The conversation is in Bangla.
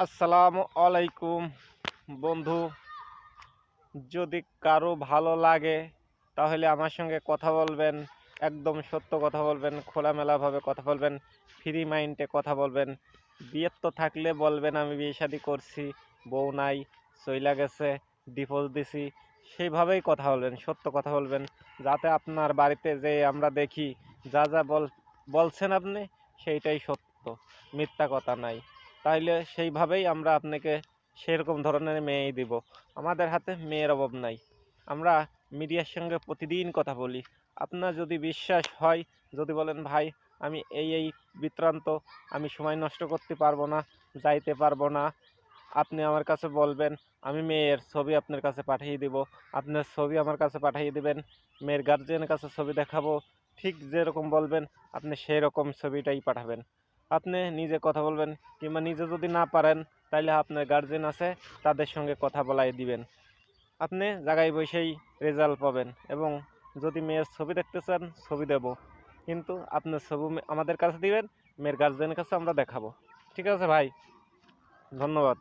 আসসালামু আলাইকুম বন্ধু। যদি কারো ভালো লাগে তাহলে আমার সঙ্গে কথা বলবেন, একদম সত্য কথা বলবেন, খোলামেলাভাবে কথা বলবেন, ফ্রি মাইন্ডে কথা বলবেন। বিয়ের তো থাকলে বলবেন আমি বিয়ে শাদি করছি, বউ নাই, চইলা গেছে, ডিভোর্স দিছি, সেইভাবেই কথা বলবেন, সত্য কথা বলবেন। যাতে আপনার বাড়িতে যে আমরা দেখি যা যা বলছেন আপনি, সেইটাই সত্য, মিথ্যা কথা নাই। তাইলে সেইভাবেই আমরা আপনাকে সেরকম ধরনের মেয়েই দিব। আমাদের হাতে মেয়ের অভাব নাই। আমরা মিডিয়ার সঙ্গে প্রতিদিন কথা বলি। আপনার যদি বিশ্বাস হয়, যদি বলেন ভাই আমি এই বৃত্তান্ত, আমি সময় নষ্ট করতে পারবো না, যাইতে পারবো না, আপনি আমার কাছে বলবেন, আমি মেয়ের ছবি আপনার কাছে পাঠিয়ে দিব, আপনার ছবি আমার কাছে পাঠিয়ে দিবেন, মেয়ের গার্জিয়ানের কাছে ছবি দেখাবো, ঠিক যেরকম বলবেন আপনি সেই রকম ছবিটাই পাঠাবেন। আপনি নিজে কথা বলবেন, কিংবা নিজে যদি না পারেন তাহলে আপনার গার্জিয়ান আছে, তাদের সঙ্গে কথা বলাই দিবেন। আপনি জায়গায় বসেই রেজাল্ট পাবেন। এবং যদি মেয়ের ছবি দেখতে চান, ছবি দেব, কিন্তু আপনার ছবি আমাদের কাছে দিবেন, মেয়ের গার্জিয়ানের কাছে আমরা দেখাবো। ঠিক আছে ভাই, ধন্যবাদ।